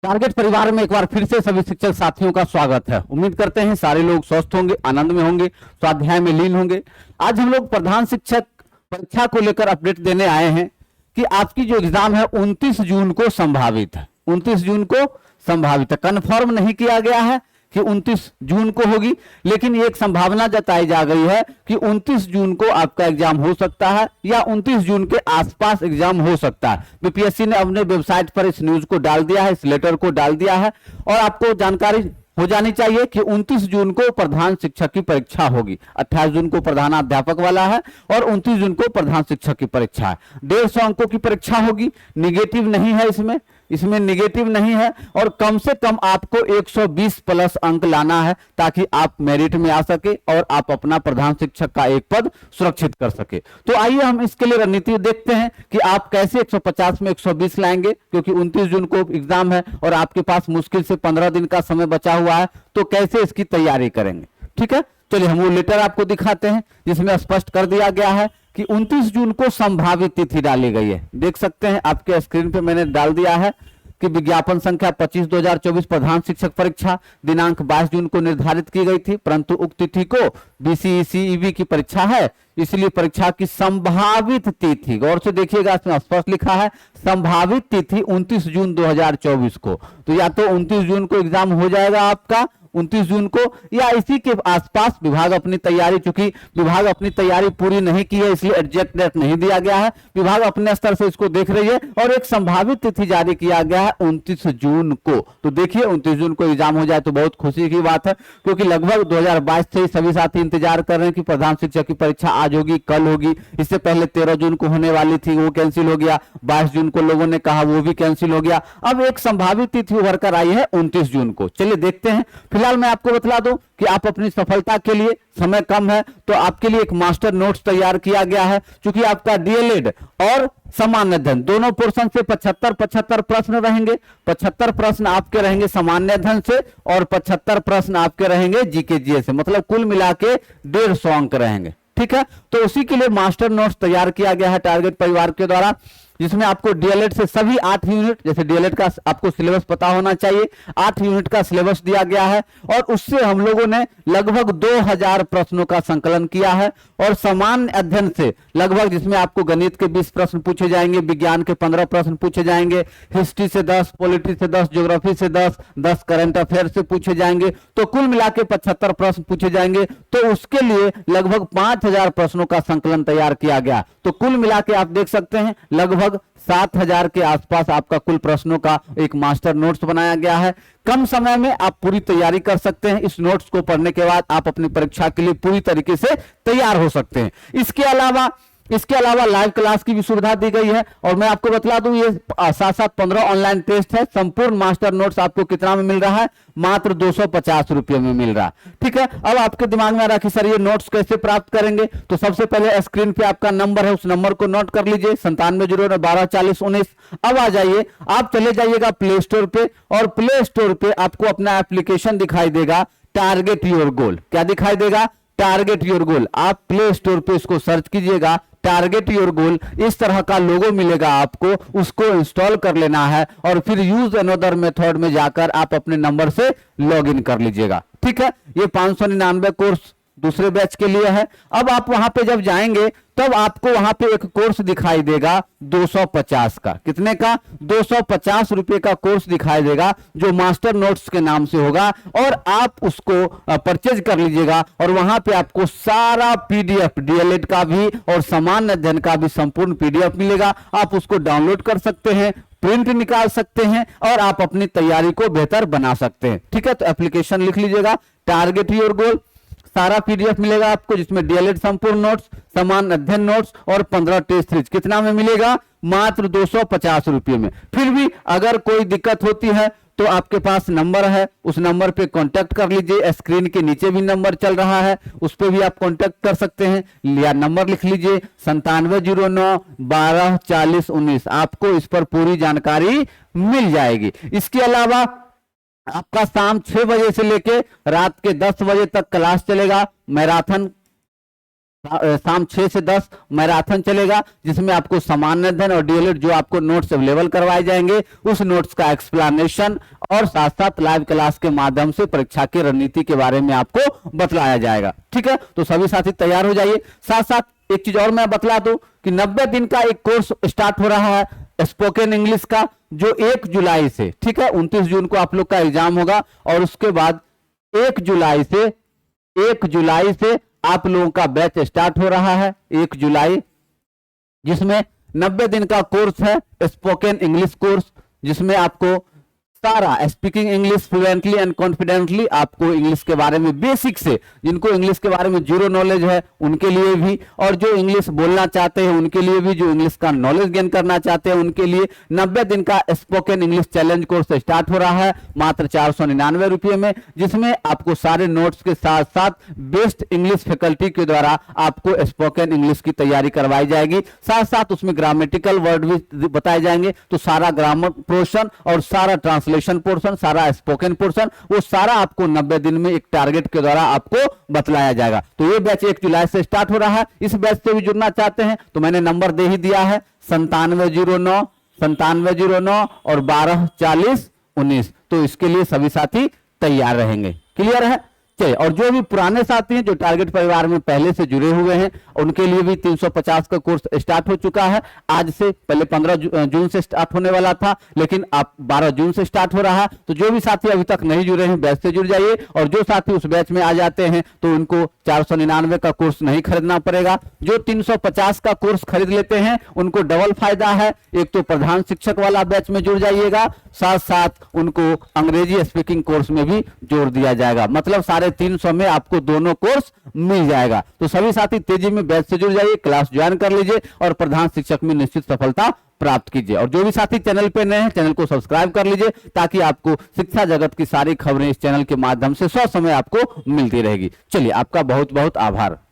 Target परिवार में एक बार फिर से सभी शिक्षक साथियों का स्वागत है। उम्मीद करते हैं सारे लोग स्वस्थ होंगे, आनंद में होंगे, स्वाध्याय में लीन होंगे। आज हम लोग प्रधान शिक्षक परीक्षा को लेकर अपडेट देने आए हैं कि आपकी जो एग्जाम है 29 जून को संभावित है। 29 जून को संभावित है, कन्फर्म नहीं किया गया है कि 29 जून को होगी, लेकिन एक संभावना जताई जा गई है कि 29 जून को आपका एग्जाम हो सकता है या 29 जून के आसपास एग्जाम हो सकता है। बीपीएससी ने अपने वेबसाइट पर इस न्यूज को डाल दिया है, इस लेटर को डाल दिया है और आपको जानकारी हो जानी चाहिए कि 29 जून को प्रधान शिक्षक की परीक्षा होगी। 28 जून को प्रधानाध्यापक वाला है और 29 जून को प्रधान शिक्षक की परीक्षा है। 150 अंकों की परीक्षा होगी, निगेटिव नहीं है, इसमें निगेटिव नहीं है और कम से कम आपको 120 प्लस अंक लाना है ताकि आप मेरिट में आ सके और आप अपना प्रधान शिक्षक का एक पद सुरक्षित कर सके। तो आइए हम इसके लिए रणनीति देखते हैं कि आप कैसे 150 में 120 लाएंगे, क्योंकि 29 जून को एग्जाम है और आपके पास मुश्किल से 15 दिन का समय बचा हुआ है, तो कैसे इसकी तैयारी करेंगे। ठीक है, चलिए हम वो लेटर आपको दिखाते हैं जिसमें स्पष्ट कर दिया गया है कि 29 जून को संभावित तिथि डाली गई है। देख सकते हैं आपके स्क्रीन पे मैंने डाल दिया है कि विज्ञापन संख्या 25/2024 प्रधान शिक्षक परीक्षा दिनांक 22 जून को निर्धारित की गई थी, परंतु उक्त तिथि को बीसीईसीईबी की परीक्षा है, इसलिए परीक्षा की संभावित तिथि, गौर से देखिएगा, इसमें स्पष्ट लिखा है संभावित तिथि 29 जून 2024 को। तो या तो 29 जून को एग्जाम हो जाएगा आपका 29 जून को, या इसी के आसपास विभाग अपनी तैयारी, चूंकि विभाग अपनी तैयारी पूरी नहीं की है इसलिए एग्जैक्ट डेट नहीं दिया गया है, विभाग अपने स्तर से इसको देख रही है और एक संभावित तिथि जारी किया गया है 29 जून को। तो देखिए 29 जून को एग्जाम हो जाए तो बहुत खुशी की बात है, क्योंकि लगभग 2022 से ही सभी साथी इंतजार कर रहे हैं कि प्रधान शिक्षक की परीक्षा आज होगी, कल होगी। इससे पहले 13 जून को होने वाली थी, वो कैंसिल हो गया। 22 जून को लोगों ने कहा, वो भी कैंसिल हो गया। अब एक संभावित तिथि उभर कर आई है 29 जून को। चलिए देखते हैं। फिलहाल मैं आपको बतला दूं कि आप अपनी सफलता के लिए, समय कम है तो आपके लिए एक मास्टर नोट्स तैयार किया गया है। क्योंकि आपका डीएलएड और सामान्य अध्ययन दोनों पोर्शन से 75-75 प्रश्न रहेंगे। 75 प्रश्न आपके रहेंगे सामान्य अध्ययन से और 75 प्रश्न आपके रहेंगे जीके जीएस से, मतलब कुल मिला के 150 अंक रहेंगे। ठीक है, तो उसी के लिए मास्टर नोट्स तैयार किया गया है टारगेट परिवार के द्वारा, जिसमें आपको डीएलएड से सभी 8 यूनिट, जैसे डीएलएड का आपको सिलेबस पता होना चाहिए, 8 यूनिट का सिलेबस दिया गया है और उससे हम लोगों ने लगभग 2000 प्रश्नों का संकलन किया है। और सामान्य अध्ययन से लगभग, जिसमें आपको गणित के 20 प्रश्न पूछे जाएंगे, विज्ञान के 15 प्रश्न पूछे जाएंगे, हिस्ट्री से 10, पॉलिटी से 10, ज्योग्राफी से 10 करंट अफेयर से पूछे जाएंगे, तो कुल मिला के 75 प्रश्न पूछे जाएंगे। तो उसके लिए लगभग 5000 प्रश्नों का संकलन तैयार किया गया। तो कुल मिला के आप देख सकते हैं लगभग 7000 के आसपास आपका कुल प्रश्नों का एक मास्टर नोट्स बनाया गया है। कम समय में आप पूरी तैयारी कर सकते हैं। इस नोट्स को पढ़ने के बाद आप अपनी परीक्षा के लिए पूरी तरीके से तैयार हो सकते हैं। इसके अलावा लाइव क्लास की भी सुविधा दी गई है। और मैं आपको बतला दूं, ये साथ साथ 15 ऑनलाइन टेस्ट है। संपूर्ण मास्टर नोट्स आपको कितना में मिल रहा है? मात्र 250 रुपये में मिल रहा है। ठीक है, अब आपके दिमाग में आ रहा कि सर ये नोट्स कैसे प्राप्त करेंगे? तो सबसे पहले स्क्रीन पे आपका नंबर है, उस नंबर को नोट कर लीजिए, 9709124019। अब आ जाइए, आप चले जाइएगा प्ले स्टोर पे और प्ले स्टोर पे आपको अपना एप्लीकेशन दिखाई देगा, टारगेट योर गोल। क्या दिखाई देगा? Target your goal. आप प्ले स्टोर पे इसको सर्च कीजिएगा, टारगेट योर गोल, इस तरह का लोगो मिलेगा आपको, उसको इंस्टॉल कर लेना है और फिर यूज अनदर मेथड में जाकर आप अपने नंबर से लॉगिन कर लीजिएगा। ठीक है, ये 599 कोर्स दूसरे बैच के लिए है। अब आप वहां पे जब जाएंगे तब आपको वहां पे एक कोर्स दिखाई देगा 250 का। कितने का? 250 रुपए का कोर्स दिखाई देगा, जो मास्टर नोट्स के नाम से होगा और आप उसको परचेज कर लीजिएगा। और वहां पे आपको सारा पीडीएफ, डीएलएड का भी और सामान्य अध्ययन का भी संपूर्ण पीडीएफ मिलेगा। आप उसको डाउनलोड कर सकते हैं, प्रिंट निकाल सकते हैं और आप अपनी तैयारी को बेहतर बना सकते हैं। ठीक है, तो एप्लीकेशन लिख लीजिएगा, टारगेट योर गोल। सारा पीडीएफ मिलेगा आपको, जिसमें डीएलएड संपूर्ण नोट्स, समान अध्ययन नोट्स और 15 टेस्ट सीरीज। कितना में मिलेगा? मात्र 250 रुपये में। फिर भी अगर कोई दिक्कत होती है तो आपके पास नंबर है, उस नंबर पे कांटेक्ट कर लीजिए। स्क्रीन के नीचे भी नंबर चल रहा है, उस पे भी आप कांटेक्ट कर सकते हैं, या नंबर लिख लीजिए 9709124019। आपको इस पर पूरी जानकारी मिल जाएगी। इसके अलावा आपका शाम 6 बजे से लेके रात के 10 बजे तक क्लास चलेगा। मैराथन शाम 6 से 10 मैराथन चलेगा, जिसमें आपको सामान्य अध्ययन और डीएलएड जो आपको नोट्स अवेलेबल करवाए जाएंगे, उस नोट्स का एक्सप्लेनेशन और साथ साथ लाइव क्लास के माध्यम से परीक्षा की रणनीति के बारे में आपको बतलाया जाएगा। ठीक है, तो सभी साथी तैयार हो जाइए। साथ साथ एक चीज और मैं बतला दूं कि 90 दिन का एक कोर्स स्टार्ट हो रहा है स्पोकन इंग्लिश का, जो 1 जुलाई से, ठीक है, 29 जून को आप लोग का एग्जाम होगा और उसके बाद 1 जुलाई से आप लोगों का बैच स्टार्ट हो रहा है। 1 जुलाई, जिसमें 90 दिन का कोर्स है स्पोकन इंग्लिश कोर्स, जिसमें आपको सारा speaking English fluently and confidently, आपको इंग्लिश के बारे में बेसिक से, जिनको इंग्लिश के बारे में जीरो नॉलेज है उनके लिए भी, और जो इंग्लिश बोलना चाहते हैं उनके लिए भी, जो इंग्लिश का नॉलेज गेन करना चाहते हैं उनके लिए 90 दिन का spoken English challenge course start हो रहा है मात्र 499 रुपये में, जिसमें आपको सारे नोट्स के साथ साथ बेस्ट इंग्लिश फैकल्टी के द्वारा आपको स्पोकन इंग्लिश की तैयारी करवाई जाएगी। साथ साथ उसमें ग्रामेटिकल वर्ड भी बताए जाएंगे, तो सारा ग्रामर पोर्शन और सारा ट्रांसलेशन पोर्शन, सारा स्पोकन पोर्शन, वो सारा आपको 90 दिन में एक टारगेट के द्वारा आपको बतलाया जाएगा। तो ये बैच 1 जुलाई से स्टार्ट हो रहा है। इस बैच से भी जुड़ना चाहते हैं तो मैंने नंबर दे ही दिया है 9709 और 124019। तो इसके लिए सभी साथी तैयार रहेंगे। क्लियर है? चलिए, और जो भी पुराने साथी हैं जो टारगेट परिवार में पहले से जुड़े हुए हैं, उनके लिए भी 350 का कोर्स स्टार्ट हो चुका है। आज से पहले 15 जून से स्टार्ट होने वाला था, लेकिन अब 12 जून से स्टार्ट हो रहा है। तो जो भी साथी अभी तक नहीं जुड़े हैं बैच से जुड़ जाइए, और जो साथी उस बैच में आ जाते हैं तो उनको 499 का कोर्स नहीं खरीदना पड़ेगा। जो 350 का कोर्स खरीद लेते हैं उनको डबल फायदा है, एक तो प्रधान शिक्षक वाला बैच में जुड़ जाइएगा, साथ साथ उनको अंग्रेजी स्पीकिंग कोर्स में भी जोड़ दिया जाएगा। मतलब 350 में आपको दोनों कोर्स मिल जाएगा। तो सभी साथी तेजी में बैच से जुड़ जाइए, क्लास ज्वाइन कर लीजिए और प्रधान शिक्षक में निश्चित सफलता प्राप्त कीजिए। और जो भी साथी चैनल पे नए हैं, चैनल को सब्सक्राइब कर लीजिए, ताकि आपको शिक्षा जगत की सारी खबरें इस चैनल के माध्यम से ससमय आपको मिलती रहेगी। चलिए, आपका बहुत बहुत आभार।